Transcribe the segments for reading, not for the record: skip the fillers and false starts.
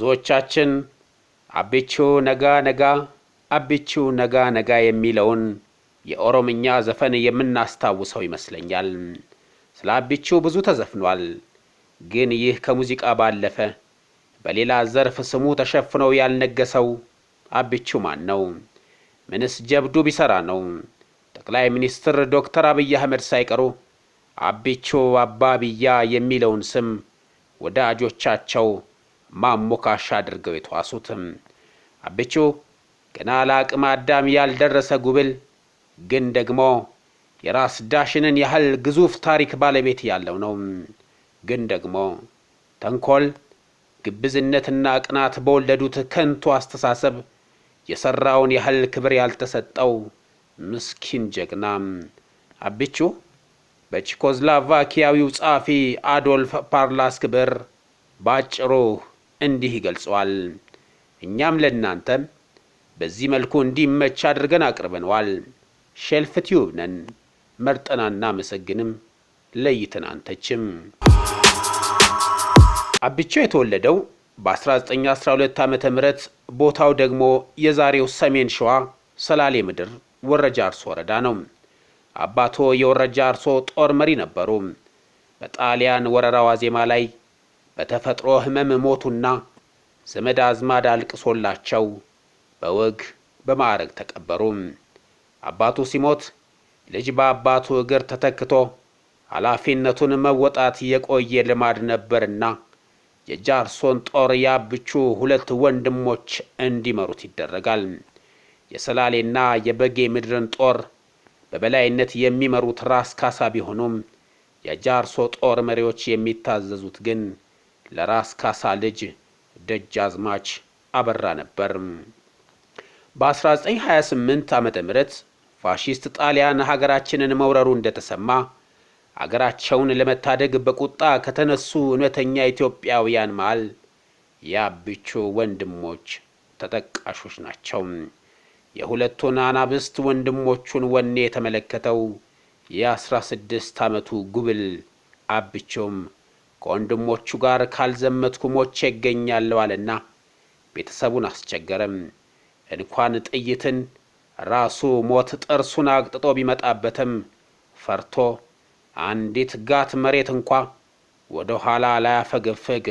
ብዙዎቻችን አቢቹ ነጋ ነጋ አቢቹ ነጋ ነጋ የሚለውን የኦሮምኛ ዘፈን የምናስታውሰው ይመስለኛል። ስለ አቢቹ ብዙ ተዘፍኗል። ግን ይህ ከሙዚቃ ባለፈ በሌላ ዘርፍ ስሙ ተሸፍኖ ያልነገሰው አቢቹ ማን ነው? ምንስ ጀብዱ ቢሰራ ነው? ጠቅላይ ሚኒስትር ዶክተር አብይ አህመድ ሳይቀሩ አቢቹ አባብያ የሚለውን ስም ወዳጆቻቸው ማሞካሻ አድርገው የተዋሱት። አቢቹ ገና ለአቅመ አዳም ያልደረሰ ጉብል ግን ደግሞ የራስ ዳሽንን ያህል ግዙፍ ታሪክ ባለቤት ያለው ነው። ግን ደግሞ ተንኮል፣ ግብዝነትና ቅናት በወለዱት ከንቱ አስተሳሰብ የሰራውን ያህል ክብር ያልተሰጠው ምስኪን ጀግና አቢቹ በቼኮስሎቫኪያዊው ጸሐፊ አዶልፍ ፓርላስክ ብዕር ባጭሩ እንዲህ ይገልጸዋል። እኛም ለእናንተ በዚህ መልኩ እንዲመች አድርገን አቅርበነዋል። ሼልፍ ቲዩብ ነን። መርጠናና መሰግንም ለይተን አንተችም። አቢቹ የተወለደው በ1912 ዓመተ ምህረት ቦታው ደግሞ የዛሬው ሰሜን ሸዋ ሰላሌ ምድር ወረጃ አርሶ ወረዳ ነው። አባቶ የወረጃ አርሶ ጦር መሪ ነበሩ። በጣሊያን ወረራ ዋዜማ ላይ በተፈጥሮ ህመም ሞቱና ዘመድ አዝማድ አልቅሶላቸው በወግ በማዕረግ ተቀበሩ። አባቱ ሲሞት ልጅ በአባቱ እግር ተተክቶ ኃላፊነቱን መወጣት የቆየ ልማድ ነበርና የጃርሶን ጦር የአቢቹ ሁለት ወንድሞች እንዲመሩት ይደረጋል። የሰላሌና የበጌ ምድርን ጦር በበላይነት የሚመሩት ራስ ካሳ ቢሆኑም የጃርሶ ጦር መሪዎች የሚታዘዙት ግን ለራስ ካሳ ልጅ ደጃዝማች አበራ ነበር። በ1928 ዓመተ ምህረት ፋሺስት ጣሊያን ሀገራችንን መውረሩ እንደተሰማ ሀገራቸውን ለመታደግ በቁጣ ከተነሱ እውነተኛ ኢትዮጵያውያን መሃል የአቢቹ ወንድሞች ተጠቃሾች ናቸው። የሁለቱን አናብስት ወንድሞቹን ወኔ የተመለከተው የ16 ዓመቱ ጉብል አቢቹም ከወንድሞቹ ጋር ካልዘመትኩ ሞቼ እገኛለሁ አለና ቤተሰቡን አስቸገረም። እንኳን ጥይትን ራሱ ሞት ጥርሱን አግጥጦ ቢመጣበትም ፈርቶ አንዲት ጋት መሬት እንኳ ወደ ኋላ ላያፈገፍግ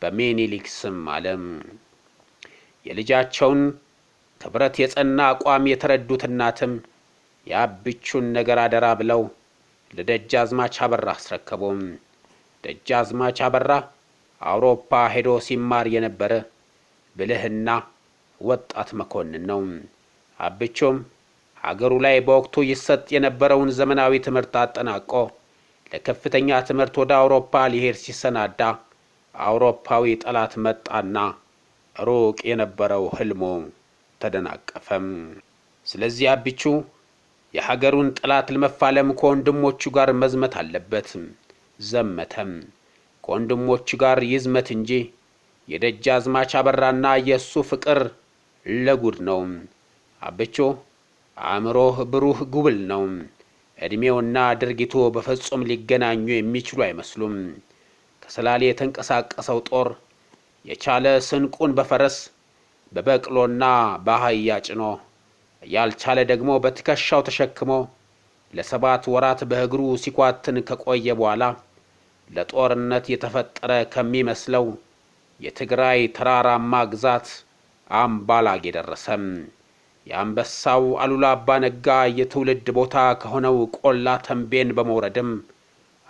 በሚኒሊክ ስም አለም። የልጃቸውን ክብረት የጸና አቋም የተረዱት እናትም የአቢቹን ነገር አደራ ብለው ለደጃዝማች አበራ አስረከቡም። ደጃዝማች አበራ አውሮፓ ሄዶ ሲማር የነበረ ብልህና ወጣት መኮንን ነው። አቢቹም ሀገሩ ላይ በወቅቱ ይሰጥ የነበረውን ዘመናዊ ትምህርት አጠናቆ ለከፍተኛ ትምህርት ወደ አውሮፓ ሊሄድ ሲሰናዳ አውሮፓዊ ጠላት መጣና ሩቅ የነበረው ህልሙ ተደናቀፈም። ስለዚህ አቢቹ የሀገሩን ጠላት ለመፋለም ከወንድሞቹ ጋር መዝመት አለበት። ዘመተም። ከወንድሞቹ ጋር ይዝመት እንጂ የደጃዝማች አበራና የሱ ፍቅር ለጉድ ነው። አቢቹ አእምሮህ ብሩህ ጉብል ነው። እድሜውና ድርጊቱ በፍጹም ሊገናኙ የሚችሉ አይመስሉም። ከሰላሌ የተንቀሳቀሰው ጦር የቻለ ስንቁን በፈረስ በበቅሎና በአህያ ጭኖ ያልቻለ ደግሞ በትከሻው ተሸክሞ ለ7 ወራት በእግሩ ሲኳትን ከቆየ በኋላ ለጦርነት የተፈጠረ ከሚመስለው የትግራይ ተራራማ ግዛት አምባላጌ ደረሰም። የአንበሳው አሉላ አባ ነጋ የትውልድ ቦታ ከሆነው ቆላ ተንቤን በመውረድም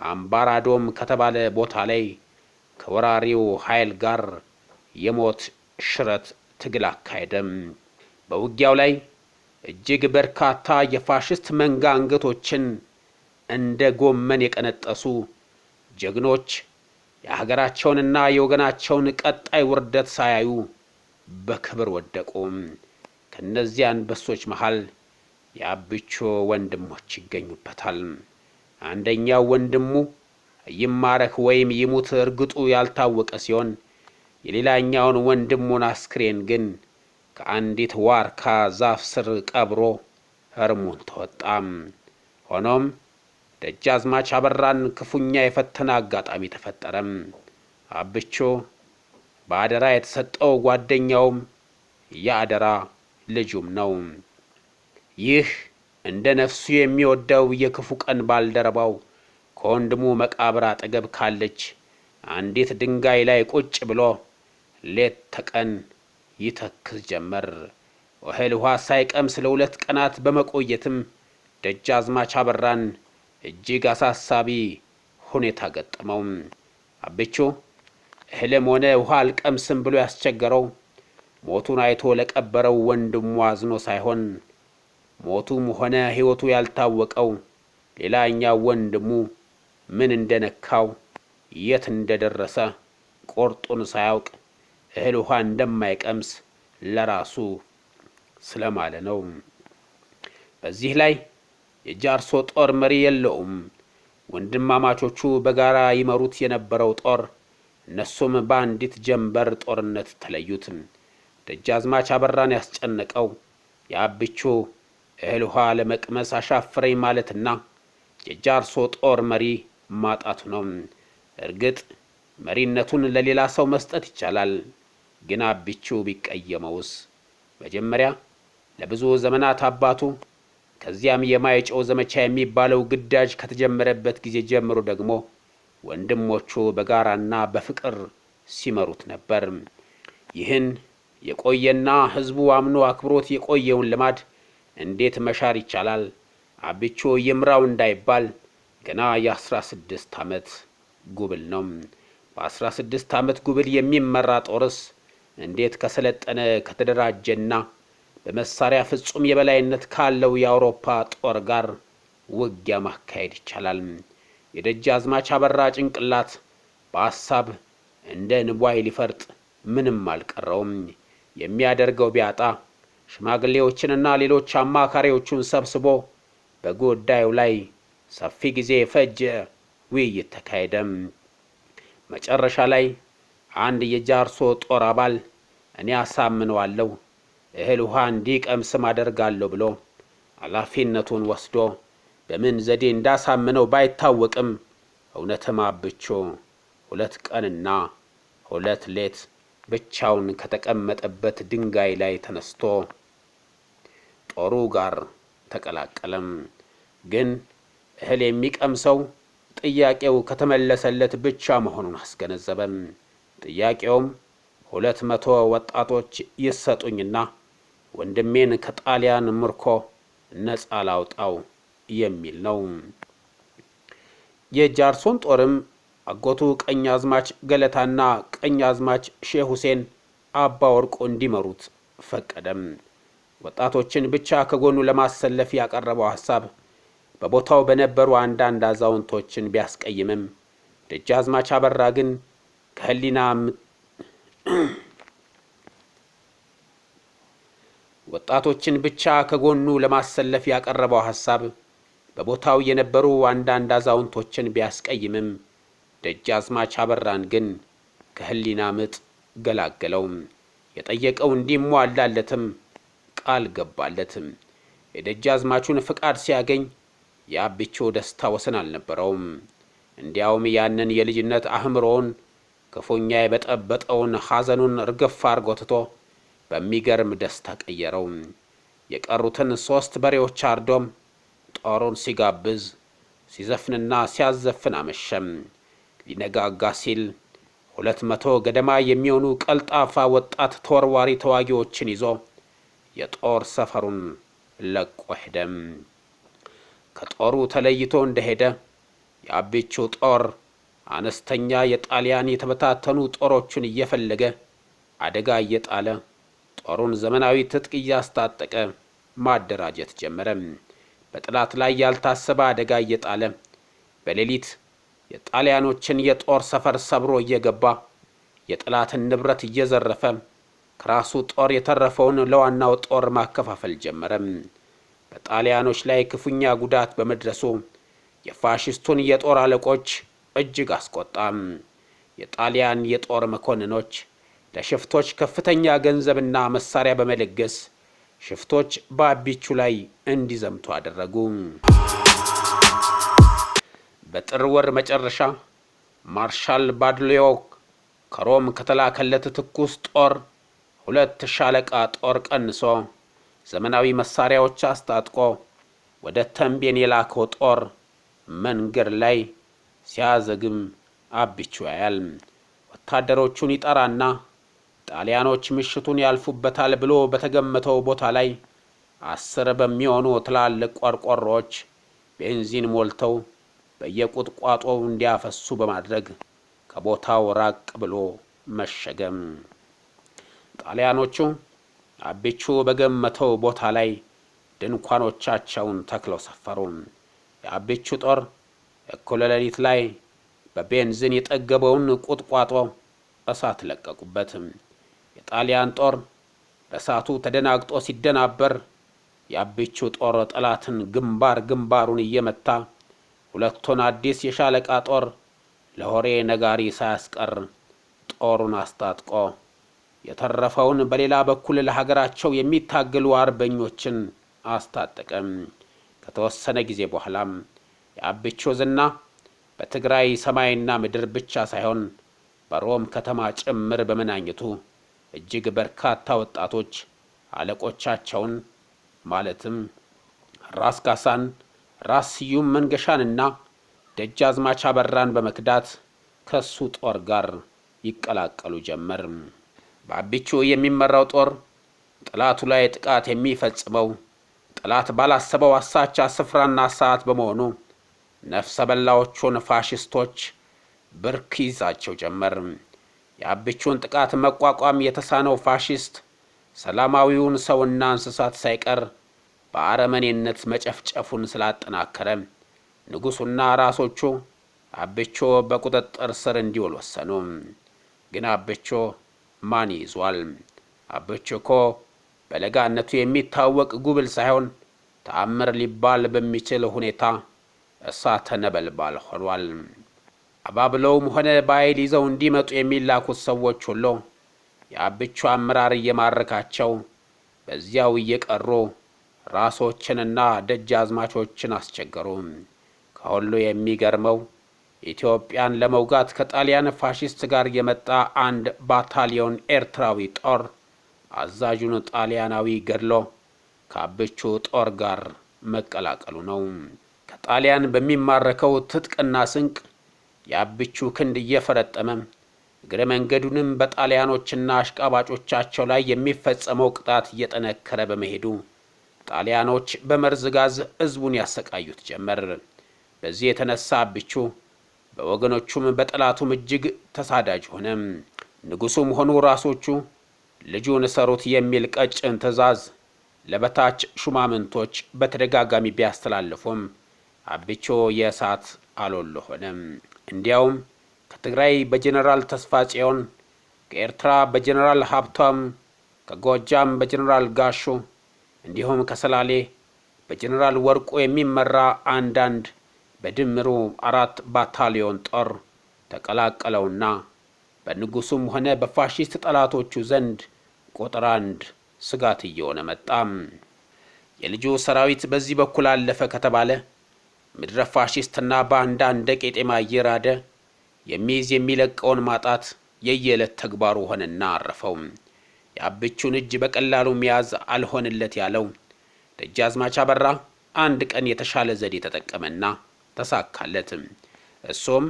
አምባራዶም ከተባለ ቦታ ላይ ከወራሪው ኃይል ጋር የሞት ሽረት ትግል አካሄደም። በውጊያው ላይ እጅግ በርካታ የፋሽስት መንጋ አንገቶችን እንደ ጎመን የቀነጠሱ ጀግኖች የሀገራቸውንና የወገናቸውን ቀጣይ ውርደት ሳያዩ በክብር ወደቁ። ከነዚህ አንበሶች መሃል የአቢቹ ወንድሞች ይገኙበታል። አንደኛው ወንድሙ ይማረክ ወይም ይሙት እርግጡ ያልታወቀ ሲሆን የሌላኛውን ወንድሙን አስክሬን ግን ከአንዲት ዋርካ ዛፍ ስር ቀብሮ ህርሙን ተወጣ። ሆኖም ደጃዝማች አበራን ክፉኛ የፈተና አጋጣሚ ተፈጠረም። አቢቹ በአደራ የተሰጠው ጓደኛውም የአደራ ልጁም ነው። ይህ እንደ ነፍሱ የሚወደው የክፉ ቀን ባልደረባው ከወንድሙ መቃብር አጠገብ ካለች አንዲት ድንጋይ ላይ ቁጭ ብሎ ሌት ተቀን ይተክዝ ጀመር። እህል ውሃ ሳይቀምስ ለ2 ቀናት በመቆየትም ደጃዝማች አበራን እጅግ አሳሳቢ ሁኔታ ገጠመው። አብቹ እህልም ሆነ ውሃ አልቀምስም ብሎ ያስቸገረው ሞቱን አይቶ ለቀበረው ወንድሙ አዝኖ ሳይሆን ሞቱም ሆነ ሕይወቱ ያልታወቀው ሌላኛው ወንድሙ ምን እንደነካው የት እንደደረሰ ቆርጡን ሳያውቅ እህል ውሃ እንደማይቀምስ ለራሱ ስለማለ ነው። በዚህ ላይ የጃርሶ ጦር መሪ የለውም። ወንድማማቾቹ በጋራ ይመሩት የነበረው ጦር እነሱም በአንዲት ጀንበር ጦርነት ተለዩት። ደጃዝማች አበራን ያስጨነቀው የአብቹ እህል ውሃ ለመቅመስ አሻፍረኝ ማለትና የጃርሶ ጦር መሪ ማጣቱ ነው። እርግጥ መሪነቱን ለሌላ ሰው መስጠት ይቻላል። ግን አብቹ ቢቀየመውስ? መጀመሪያ ለብዙ ዘመናት አባቱ ከዚያም የማይጨው ዘመቻ የሚባለው ግዳጅ ከተጀመረበት ጊዜ ጀምሮ ደግሞ ወንድሞቹ በጋራና በፍቅር ሲመሩት ነበር። ይህን የቆየና ህዝቡ አምኖ አክብሮት የቆየውን ልማድ እንዴት መሻር ይቻላል? አብቹ ይምራው እንዳይባል ገና የ16 ዓመት ጉብል ነው። በ16 ዓመት ጉብል የሚመራ ጦርስ እንዴት ከሰለጠነ ከተደራጀና በመሳሪያ ፍጹም የበላይነት ካለው የአውሮፓ ጦር ጋር ውጊያ ማካሄድ ይቻላል? የደጃዝማች አበራ ጭንቅላት በሐሳብ እንደ ንቧይ ሊፈርጥ ምንም አልቀረውም። የሚያደርገው ቢያጣ ሽማግሌዎችንና ሌሎች አማካሪዎቹን ሰብስቦ በጉዳዩ ላይ ሰፊ ጊዜ ፈጀ ውይይት ተካሄደ። መጨረሻ ላይ አንድ የጃርሶ ጦር አባል እኔ አሳምነዋለሁ፣ እህል ውሃ እንዲቀምስም አደርጋለሁ ብሎ ኃላፊነቱን ወስዶ በምን ዘዴ እንዳሳምነው ባይታወቅም እውነትም አብቹ 2 ቀንና 2 ሌት ብቻውን ከተቀመጠበት ድንጋይ ላይ ተነስቶ ጦሩ ጋር ተቀላቀለም። ግን እህል የሚቀምሰው ጥያቄው ከተመለሰለት ብቻ መሆኑን አስገነዘበም። ጥያቄውም 200 ወጣቶች ይሰጡኝና ወንድሜን ከጣሊያን ምርኮ ነፃ ላውጣው የሚል ነው። የጃርሶን ጦርም አጎቱ ቀኛዝማች ገለታና ቀኛዝማች ሼህ ሁሴን አባ ወርቆ እንዲመሩት ፈቀደም። ወጣቶችን ብቻ ከጎኑ ለማሰለፍ ያቀረበው ሐሳብ በቦታው በነበሩ አንዳንድ አዛውንቶችን ቢያስቀይምም ደጃዝማች አበራ ግን ወጣቶችን ብቻ ከጎኑ ለማሰለፍ ያቀረበው ሐሳብ በቦታው የነበሩ አንዳንድ አዛውንቶችን ቢያስቀይምም ደጃዝማች አበራን ግን ከህሊና ምጥ ገላገለው። የጠየቀው እንዲሟላለትም ቃል ገባለትም። የደጃዝማቹን ፍቃድ ሲያገኝ የአብቹ ደስታ ወሰን አልነበረውም። እንዲያውም ያንን የልጅነት አህምሮውን ክፉኛ የበጠበጠውን ሐዘኑን እርግፍ አርጎ ትቶ በሚገርም ደስታ ቀየረው። የቀሩትን 3 በሬዎች አርዶም ጦሩን ሲጋብዝ ሲዘፍንና ሲያዘፍን አመሸም። ሊነጋጋ ሲል 200 ገደማ የሚሆኑ ቀልጣፋ ወጣት ተወርዋሪ ተዋጊዎችን ይዞ የጦር ሰፈሩን ለቆ ሄደም። ከጦሩ ተለይቶ እንደሄደ የአብቹ ጦር አነስተኛ የጣሊያን የተበታተኑ ጦሮችን እየፈለገ አደጋ እየጣለ ጦሩን ዘመናዊ ትጥቅ እያስታጠቀ ማደራጀት ጀመረ። በጥላት ላይ ያልታሰበ አደጋ እየጣለ በሌሊት የጣሊያኖችን የጦር ሰፈር ሰብሮ እየገባ የጥላትን ንብረት እየዘረፈ ከራሱ ጦር የተረፈውን ለዋናው ጦር ማከፋፈል ጀመረ። በጣሊያኖች ላይ ክፉኛ ጉዳት በመድረሱ የፋሽስቱን የጦር አለቆች እጅግ አስቆጣ። የጣሊያን የጦር መኮንኖች ለሽፍቶች ከፍተኛ ገንዘብና መሳሪያ በመለገስ ሽፍቶች በአብቹ ላይ እንዲዘምቱ አደረጉ። በጥር ወር መጨረሻ ማርሻል ባድሊዮክ ከሮም ከተላከለት ትኩስ ጦር 2 ሻለቃ ጦር ቀንሶ ዘመናዊ መሳሪያዎች አስታጥቆ ወደ ተንቤን የላከው ጦር መንገድ ላይ ሲያዘግም አብቹ ያያል። ወታደሮቹን ይጠራና ጣሊያኖች ምሽቱን ያልፉበታል ብሎ በተገመተው ቦታ ላይ 10 በሚሆኑ ትላልቅ ቆርቆሮዎች ቤንዚን ሞልተው በየቁጥቋጦው እንዲያፈሱ በማድረግ ከቦታው ራቅ ብሎ መሸገም። ጣሊያኖቹ አብቹ በገመተው ቦታ ላይ ድንኳኖቻቸውን ተክለው ሰፈሩ። የአብቹ ጦር እኩለ ሌሊት ላይ በቤንዚን የጠገበውን ቁጥቋጦ እሳት ለቀቁበት። የጣሊያን ጦር በእሳቱ ተደናግጦ ሲደናበር የአብቹ ጦር ጠላትን ግንባሩን እየመታ 2 አዲስ የሻለቃ ጦር ለሆሬ ነጋሪ ሳያስቀር ጦሩን አስታጥቆ የተረፈውን በሌላ በኩል ለሀገራቸው የሚታገሉ አርበኞችን አስታጠቀ። ከተወሰነ ጊዜ በኋላም የአብቹ ዝና በትግራይ ሰማይና ምድር ብቻ ሳይሆን በሮም ከተማ ጭምር በመናኘቱ እጅግ በርካታ ወጣቶች አለቆቻቸውን ማለትም ራስ ካሳን፣ ራስ ስዩም መንገሻንና ደጃዝማች አበራን በመክዳት ከሱ ጦር ጋር ይቀላቀሉ ጀመር። በአብቹ የሚመራው ጦር ጠላቱ ላይ ጥቃት የሚፈጽመው ጠላት ባላሰበው አሳቻ ስፍራና ሰዓት በመሆኑ ነፍሰ በላዎቹን ፋሽስቶች ብርክ ይዛቸው ጀመር። የአብቹን ጥቃት መቋቋም የተሳነው ፋሽስት ሰላማዊውን ሰውና እንስሳት ሳይቀር በአረመኔነት መጨፍጨፉን ስላጠናከረ ንጉሱና ራሶቹ አብቹ በቁጥጥር ስር እንዲውል ወሰኑ። ግን አብቹ ማን ይዟል? አብቹ እኮ በለጋነቱ የሚታወቅ ጉብል ሳይሆን ተአምር ሊባል በሚችል ሁኔታ እሳተ ነበልባል ሆኗል። አባብለውም ሆነ በኃይል ይዘው እንዲመጡ የሚላኩት ሰዎች ሁሉ የአብቹ አመራር እየማረካቸው በዚያው እየቀሩ ራሶችንና ደጃዝማቾችን አስቸገሩ። ከሁሉ የሚገርመው ኢትዮጵያን ለመውጋት ከጣሊያን ፋሽስት ጋር የመጣ 1 ባታሊዮን ኤርትራዊ ጦር አዛዡን ጣሊያናዊ ገድሎ ከአብቹ ጦር ጋር መቀላቀሉ ነው። ከጣሊያን በሚማረከው ትጥቅና ስንቅ የአብቹ ክንድ እየፈረጠመ እግረ መንገዱንም በጣሊያኖችና አሽቃባጮቻቸው ላይ የሚፈጸመው ቅጣት እየጠነከረ በመሄዱ ጣሊያኖች በመርዝ ጋዝ ህዝቡን ያሰቃዩት ጀመር። በዚህ የተነሳ አብቹ በወገኖቹም በጠላቱም እጅግ ተሳዳጅ ሆነ። ንጉሱም ሆኑ ራሶቹ ልጁን ሰሩት የሚል ቀጭን ትዕዛዝ ለበታች ሹማምንቶች በተደጋጋሚ ቢያስተላልፉም አብቹ የእሳት አሎሎ ሆነ። እንዲያውም ከትግራይ በጀነራል ተስፋ ጽዮን፣ ከኤርትራ በጀነራል ሀብታም፣ ከጎጃም በጀነራል ጋሹ እንዲሁም ከሰላሌ በጀነራል ወርቁ የሚመራ አንዳንድ በድምሩ 4 ባታሊዮን ጦር ተቀላቀለውና በንጉሱም ሆነ በፋሽስት ጠላቶቹ ዘንድ ቁጥር 1 ስጋት እየሆነ መጣ። የልጁ ሰራዊት በዚህ በኩል አለፈ ከተባለ ምድረ ፋሽስትና ባንዳ እንደ ቄጤማ እየራደ የሚይዝ የሚለቀውን ማጣት የየዕለት ተግባሩ ሆነና አረፈው። የአብቹን እጅ በቀላሉ መያዝ አልሆንለት ያለው ደጃዝማች አበራ አንድ ቀን የተሻለ ዘዴ ተጠቀመና ተሳካለት። እሱም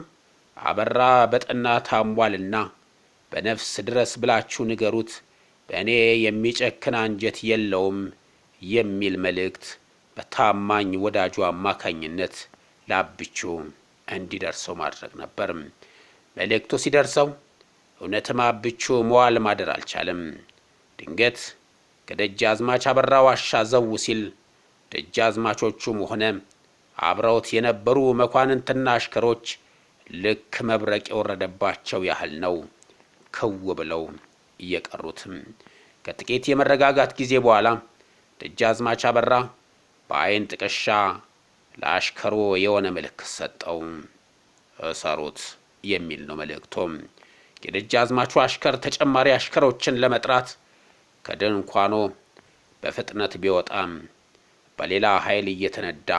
አበራ በጠና ታሟልና በነፍስ ድረስ ብላችሁ ንገሩት፣ በእኔ የሚጨክን አንጀት የለውም የሚል መልእክት በታማኝ ወዳጁ አማካኝነት ለአብቹ እንዲደርሰው ማድረግ ነበር። መልእክቱ ሲደርሰው እውነትም አብቹ መዋል ማደር አልቻለም። ድንገት ከደጃዝማች አበራ ዋሻ ዘው ሲል ደጃዝማቾቹም ሆነ አብረውት የነበሩ መኳንንትና አሽከሮች ልክ መብረቅ የወረደባቸው ያህል ነው ከው ብለው እየቀሩት። ከጥቂት የመረጋጋት ጊዜ በኋላ ደጃዝማች አበራ በአይን ጥቅሻ ለአሽከሩ የሆነ ምልክት ሰጠው። እሰሩት የሚል ነው መልእክቱ። የደጃዝማቹ አሽከር ተጨማሪ አሽከሮችን ለመጥራት ከድንኳኑ በፍጥነት ቢወጣም በሌላ ኃይል እየተነዳ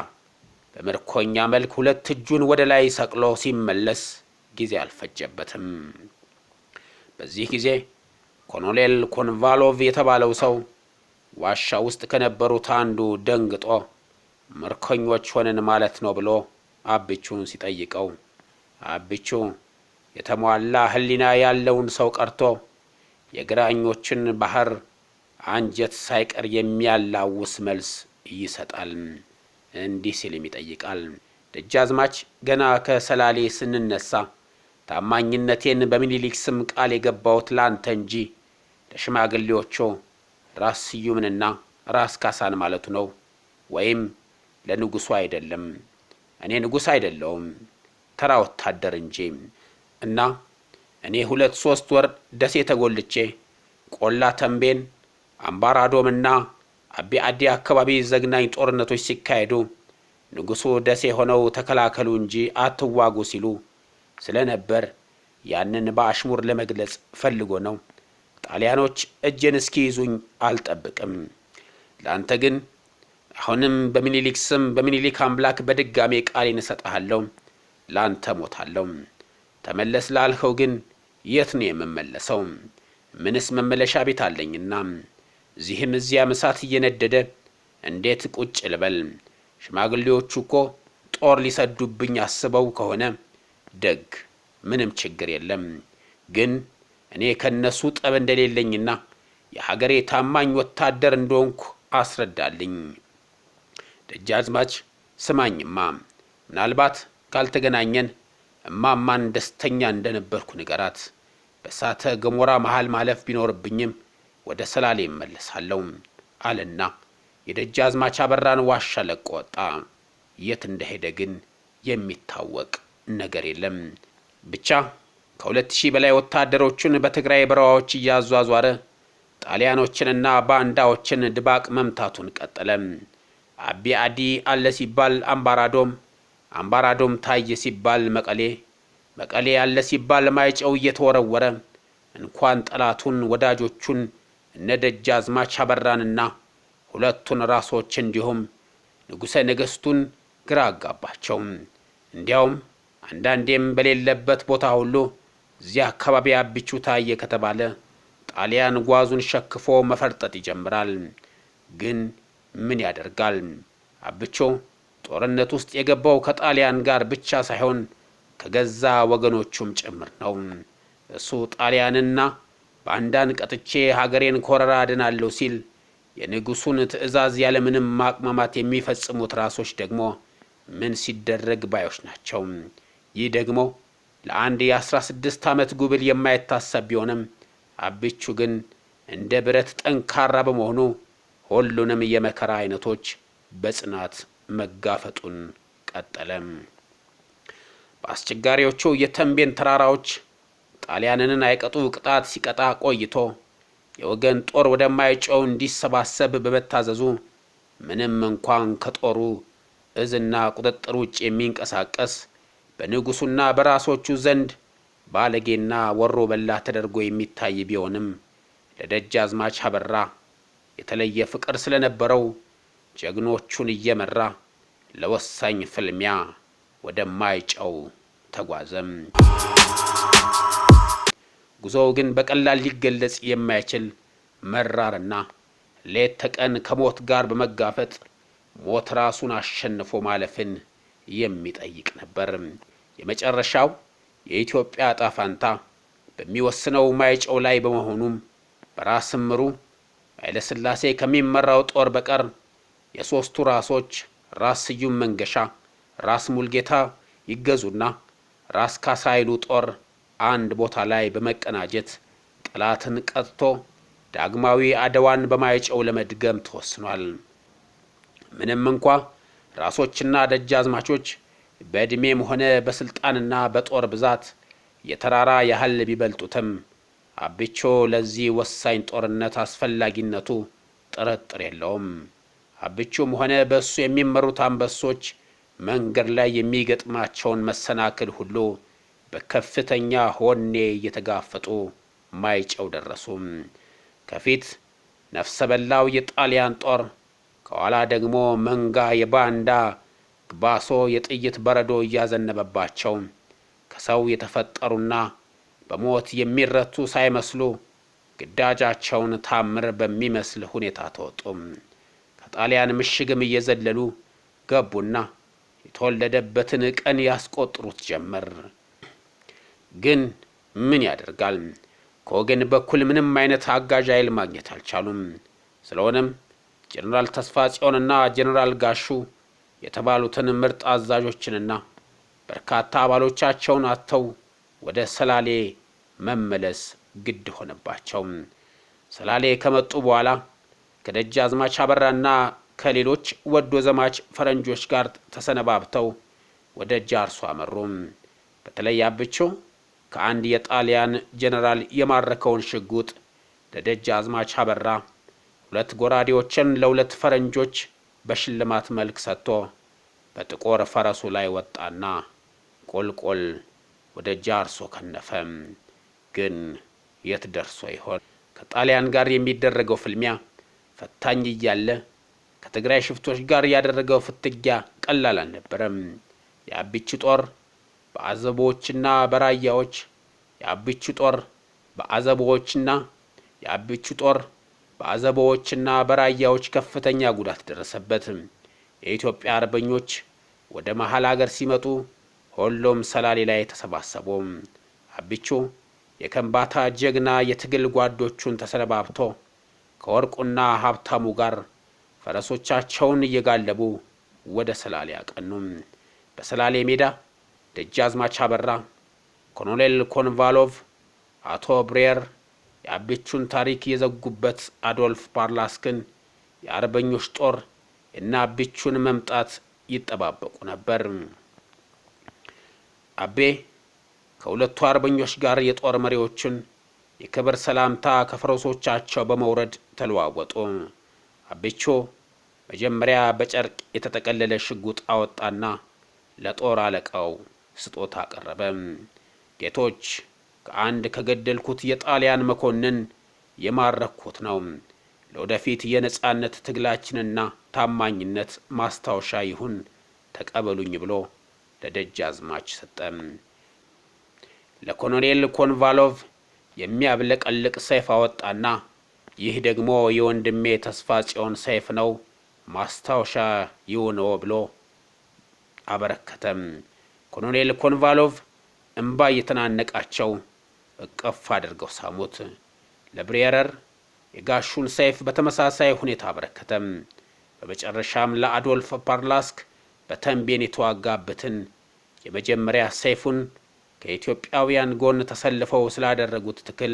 በምርኮኛ መልክ 2 እጁን ወደ ላይ ሰቅሎ ሲመለስ ጊዜ አልፈጀበትም። በዚህ ጊዜ ኮሎኔል ኮንቫሎቭ የተባለው ሰው ዋሻ ውስጥ ከነበሩት አንዱ ደንግጦ ምርኮኞች ሆነን ማለት ነው ብሎ አብቹን ሲጠይቀው አብቹ የተሟላ ሕሊና ያለውን ሰው ቀርቶ የግራኞችን ባህር አንጀት ሳይቀር የሚያላውስ መልስ ይሰጣል። እንዲህ ሲልም ይጠይቃል። ደጃዝማች ገና ከሰላሌ ስንነሳ ታማኝነቴን በሚኒሊክ ስም ቃል የገባሁት ላንተ እንጂ ለሽማግሌዎቹ ራስ ስዩምንና ራስ ካሳን ማለቱ ነው ወይም ለንጉሱ አይደለም። እኔ ንጉስ አይደለሁም ተራ ወታደር እንጂ እና እኔ 2-3 ወር ደሴ ተጎልቼ ቆላ ተንቤን አምባራዶምና አቢ አዲ አካባቢ ዘግናኝ ጦርነቶች ሲካሄዱ ንጉሱ ደሴ ሆነው ተከላከሉ እንጂ አትዋጉ ሲሉ ስለነበር ያንን በአሽሙር ለመግለጽ ፈልጎ ነው። ጣሊያኖች እጄን እስኪይዙኝ አልጠብቅም። ላንተ ግን አሁንም በሚኒሊክ ስም በሚኒሊክ አምላክ በድጋሜ ቃሌን እሰጥሃለሁ፣ ላንተ ሞታለሁ። ተመለስ ላልኸው ግን የት ነው የምመለሰው? ምንስ መመለሻ ቤት አለኝና? እዚህም እዚያም እሳት እየነደደ እንዴት ቁጭ ልበል? ሽማግሌዎቹ እኮ ጦር ሊሰዱብኝ አስበው ከሆነ ደግ ምንም ችግር የለም። ግን እኔ ከነሱ ጠብ እንደሌለኝና የሀገሬ ታማኝ ወታደር እንደሆንኩ አስረዳልኝ። ደጃዝማች ስማኝማ፣ ምናልባት ካልተገናኘን እማማን ደስተኛ እንደነበርኩ ንገራት። በሳተ ገሞራ መሃል ማለፍ ቢኖርብኝም ወደ ሰላሌ እመለሳለሁ አለና የደጃዝማች አበራን ዋሻ ለቆ ወጣ። የት እንደሄደ ግን የሚታወቅ ነገር የለም። ብቻ ከ2000 በላይ ወታደሮቹን በትግራይ በረሃዎች እያዟዟረ ጣሊያኖችንና ባንዳዎችን ድባቅ መምታቱን ቀጠለ። አቢ አዲ አለ ሲባል አምባራዶም ታየ ሲባል መቀሌ አለ ሲባል ማይጨው እየተወረወረ እንኳን ጠላቱን ወዳጆቹን እነ ደጃዝማች አበራንና 2 ራሶች እንዲሁም ንጉሠ ነገሥቱን ግራ አጋባቸው። እንዲያውም አንዳንዴም በሌለበት ቦታ ሁሉ እዚያ አካባቢ አብቹ ታየ ከተባለ ጣሊያን ጓዙን ሸክፎ መፈርጠጥ ይጀምራል። ግን ምን ያደርጋል? አብቹ ጦርነት ውስጥ የገባው ከጣሊያን ጋር ብቻ ሳይሆን ከገዛ ወገኖቹም ጭምር ነው። እሱ ጣሊያንና ባንዳን ቀጥቼ ሀገሬን ኮረራ አድናለሁ ሲል የንጉሱን ትዕዛዝ ያለምንም ማቅማማት የሚፈጽሙት ራሶች ደግሞ ምን ሲደረግ ባዮች ናቸው። ይህ ደግሞ ለአንድ የ16 ዓመት ጉብል የማይታሰብ ቢሆንም አብቹ ግን እንደ ብረት ጠንካራ በመሆኑ ሁሉንም የመከራ አይነቶች በጽናት መጋፈጡን ቀጠለ። በአስቸጋሪዎቹ የተንቤን ተራራዎች ጣሊያንን አይቀጡ ቅጣት ሲቀጣ ቆይቶ የወገን ጦር ወደማይጨው እንዲሰባሰብ በመታዘዙ ምንም እንኳን ከጦሩ እዝና ቁጥጥር ውጭ የሚንቀሳቀስ በንጉሱና በራሶቹ ዘንድ ባለጌና ወሮ በላ ተደርጎ የሚታይ ቢሆንም ለደጃዝማች አበራ የተለየ ፍቅር ስለነበረው ጀግኖቹን እየመራ ለወሳኝ ፍልሚያ ወደማይጨው ተጓዘም። ጉዞው ግን በቀላል ሊገለጽ የማይችል መራርና ሌት ተቀን ከሞት ጋር በመጋፈጥ ሞት ራሱን አሸንፎ ማለፍን የሚጠይቅ ነበር። የመጨረሻው የኢትዮጵያ ዕጣ ፈንታ በሚወስነው ማይጨው ላይ በመሆኑም በራስ ምሩ ኃይለ ሥላሴ ከሚመራው ጦር በቀር የሶስቱ ራሶች ራስ ስዩም መንገሻ፣ ራስ ሙልጌታ ይገዙና ራስ ካሳ ኃይሉ ጦር አንድ ቦታ ላይ በመቀናጀት ጠላትን ቀጥቶ ዳግማዊ አድዋን በማይጨው ለመድገም ተወስኗል። ምንም እንኳ ራሶችና ደጃዝማቾች በእድሜም ሆነ በስልጣንና በጦር ብዛት የተራራ ያህል ቢበልጡትም አብቾ ለዚህ ወሳኝ ጦርነት አስፈላጊነቱ ጥርጥር የለውም። አብቾም ሆነ በእሱ የሚመሩት አንበሶች መንገድ ላይ የሚገጥማቸውን መሰናክል ሁሉ በከፍተኛ ሆኔ እየተጋፈጡ ማይጨው ደረሱ። ከፊት ነፍሰ በላው የጣሊያን ጦር፣ ከኋላ ደግሞ መንጋ የባንዳ ግባሶ የጥይት በረዶ እያዘነበባቸው ከሰው የተፈጠሩና በሞት የሚረቱ ሳይመስሉ ግዳጃቸውን ታምር በሚመስል ሁኔታ ተወጡ። ከጣሊያን ምሽግም እየዘለሉ ገቡና የተወለደበትን ቀን ያስቆጥሩት ጀመር። ግን ምን ያደርጋል፣ ከወገን በኩል ምንም አይነት አጋዥ ኃይል ማግኘት አልቻሉም። ስለሆነም ጀነራል ተስፋጽዮንና ጀነራል ጋሹ የተባሉትን ምርጥ አዛዦችንና በርካታ አባሎቻቸውን አጥተው ወደ ሰላሌ መመለስ ግድ ሆነባቸው። ሰላሌ ከመጡ በኋላ ከደጃዝማች አበራና ከሌሎች ወዶ ዘማች ፈረንጆች ጋር ተሰነባብተው ወደ ጃርሶ አመሩ። በተለይ አብቾ ከአንድ የጣሊያን ጀነራል የማረከውን ሽጉጥ ለደጃዝማች አበራ 2 ጎራዴዎችን ለ2 ፈረንጆች በሽልማት መልክ ሰጥቶ በጥቁር ፈረሱ ላይ ወጣና ቆልቆል ወደ ጃርሶ ከነፈ። ግን የት ደርሶ ይሆን? ከጣሊያን ጋር የሚደረገው ፍልሚያ ፈታኝ እያለ ከትግራይ ሽፍቶች ጋር ያደረገው ፍትጊያ ቀላል አልነበረም። የአብቹ ጦር በአዘቦችና በራያዎች በአዘቦችና በራያዎች ከፍተኛ ጉዳት ደረሰበት። የኢትዮጵያ አርበኞች ወደ መሃል ሀገር ሲመጡ ሁሉም ሰላሌ ላይ ተሰባሰቡ። አብቹ የከምባታ ጀግና የትግል ጓዶቹን ተሰነባብቶ ከወርቁና ሀብታሙ ጋር ፈረሶቻቸውን እየጋለቡ ወደ ሰላሌ አቀኑ። በሰላሌ ሜዳ ደጃዝማች አበራ፣ ኮሎኔል ኮንቫሎቭ፣ አቶ ብሬር የአብቹን ታሪክ የዘጉበት አዶልፍ ፓርላስክን የአርበኞች ጦር እና አብቹን መምጣት ይጠባበቁ ነበር። አቤ ከሁለቱ አርበኞች ጋር የጦር መሪዎችን የክብር ሰላምታ ከፈረሶቻቸው በመውረድ ተለዋወጡ። አብቹ መጀመሪያ በጨርቅ የተጠቀለለ ሽጉጥ አወጣና ለጦር አለቃው ስጦታ አቀረበ። ጌቶች፣ ከአንድ ከገደልኩት የጣሊያን መኮንን የማረኩት ነው። ለወደፊት የነጻነት ትግላችንና ታማኝነት ማስታወሻ ይሁን፣ ተቀበሉኝ ብሎ ለደጃዝማች ሰጠ። ለኮሎኔል ኮንቫሎቭ የሚያብለቀልቅ ሰይፍ አወጣና ይህ ደግሞ የወንድሜ ተስፋጽዮን ሰይፍ ነው፣ ማስታወሻ ይሁንዎ ብሎ አበረከተ። ኮሎኔል ኮንቫሎቭ እንባ እየተናነቃቸው እቅፍ አድርገው ሳሙት። ለብሬረር የጋሹን ሰይፍ በተመሳሳይ ሁኔታ አበረከተ። በመጨረሻም ለአዶልፍ ፓርላስክ በተንቤን የተዋጋበትን የመጀመሪያ ሰይፉን ከኢትዮጵያውያን ጎን ተሰልፈው ስላደረጉት ትክል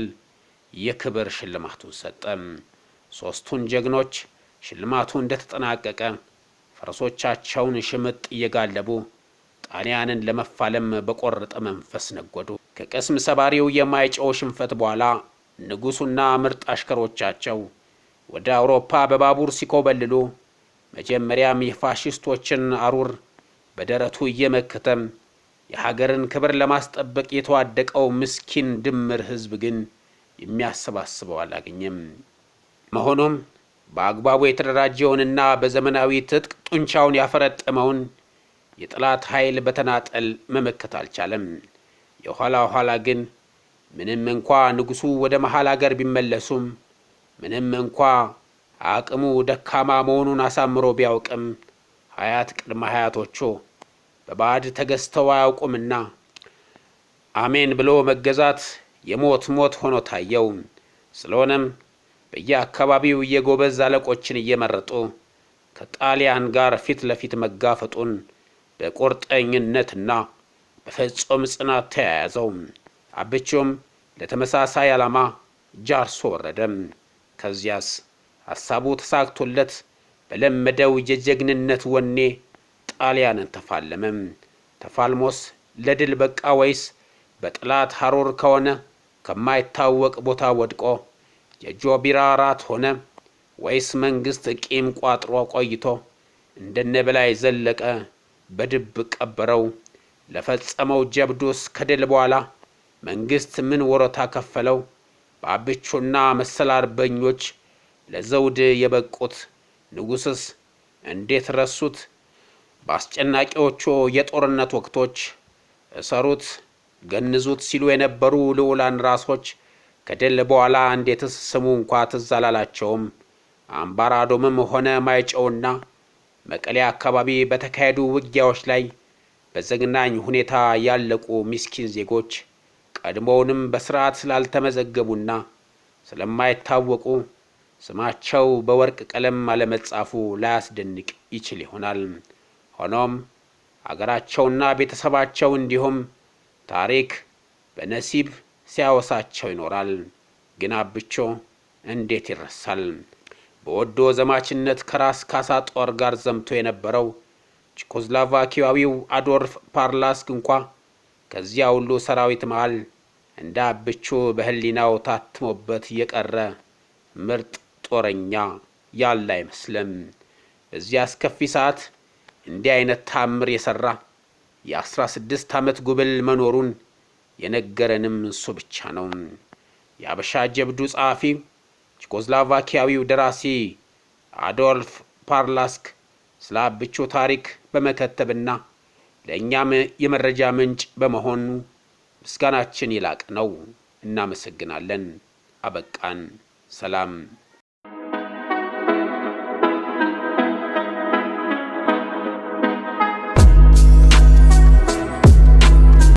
የክብር ሽልማቱን ሰጠ። 3ቱን ጀግኖች ሽልማቱ እንደተጠናቀቀ ፈረሶቻቸውን ሽምጥ እየጋለቡ ጣሊያንን ለመፋለም በቆረጠ መንፈስ ነጎዱ። ከቅስም ሰባሪው የማይጨው ሽንፈት በኋላ ንጉሱና ምርጥ አሽከሮቻቸው ወደ አውሮፓ በባቡር ሲኮበልሉ መጀመሪያም የፋሺስቶችን አሩር በደረቱ እየመከተ የሀገርን ክብር ለማስጠበቅ የተዋደቀው ምስኪን ድምር ህዝብ ግን የሚያሰባስበው አላገኘም። መሆኑም በአግባቡ የተደራጀውንና በዘመናዊ ትጥቅ ጡንቻውን ያፈረጠመውን የጠላት ኃይል በተናጠል መመከት አልቻለም። የኋላ ኋላ ግን ምንም እንኳ ንጉሱ ወደ መሃል ሀገር ቢመለሱም፣ ምንም እንኳ አቅሙ ደካማ መሆኑን አሳምሮ ቢያውቅም ሀያት ቅድመ ሀያቶቹ በባዕድ ተገዝተው አያውቁምና አሜን ብሎ መገዛት የሞት ሞት ሆኖ ታየው። ስለሆነም በየአካባቢው የጎበዝ አለቆችን እየመረጡ ከጣሊያን ጋር ፊት ለፊት መጋፈጡን በቁርጠኝነትና በፍጹም ጽናት ተያያዘው። አብቹም ለተመሳሳይ ዓላማ ጃርሶ ወረደ። ከዚያስ ሐሳቡ ተሳክቶለት በለመደው የጀግንነት ወኔ ጣሊያንን ተፋለመ። ተፋልሞስ ለድል በቃ ወይስ በጥላት ሐሩር ከሆነ ከማይታወቅ ቦታ ወድቆ የጆቢራ ራት ሆነ ወይስ መንግስት ቂም ቋጥሮ ቆይቶ እንደነበላይ ዘለቀ በድብቅ ቀበረው? ለፈጸመው ጀብዱስ ከድል በኋላ መንግስት ምን ወሮታ ከፈለው? በአብቹና መሰል አርበኞች ለዘውድ የበቁት ንጉስስ እንዴት ረሱት? በአስጨናቂዎቹ የጦርነት ወቅቶች እሰሩት ገንዙት ሲሉ የነበሩ ልዑላን ራሶች ከድል በኋላ እንዴትስ ስሙ እንኳ ትዝ አላላቸውም? አምባራዶምም ሆነ ማይጨውና መቀሌ አካባቢ በተካሄዱ ውጊያዎች ላይ በዘግናኝ ሁኔታ ያለቁ ምስኪን ዜጎች ቀድሞውንም በስርዓት ስላልተመዘገቡና ስለማይታወቁ ስማቸው በወርቅ ቀለም አለመጻፉ ላያስደንቅ ይችል ይሆናል። ሆኖም አገራቸውና ቤተሰባቸው እንዲሁም ታሪክ በነሲብ ሲያወሳቸው ይኖራል። ግን አብቾ እንዴት ይረሳል? በወዶ ዘማችነት ከራስ ካሳ ጦር ጋር ዘምቶ የነበረው ቼኮስሎቫኪያዊው አዶልፍ ፓርላስክ እንኳ ከዚያ ሁሉ ሰራዊት መሃል እንደ አብቾ በህሊናው ታትሞበት የቀረ ምርጥ ጦረኛ ያለ አይመስልም። በዚያ አስከፊ ሰዓት እንዲህ አይነት ታምር የሰራ የ16 ዓመት ጉብል መኖሩን የነገረንም እሱ ብቻ ነው። የአበሻ ጀብዱ ጸሐፊ ቼኮስሎቫኪያዊው ደራሲ አዶልፍ ፓርላስክ ስለ አብቾ ታሪክ በመከተብና ለእኛም የመረጃ ምንጭ በመሆኑ ምስጋናችን ይላቅ ነው። እናመሰግናለን። አበቃን። ሰላም።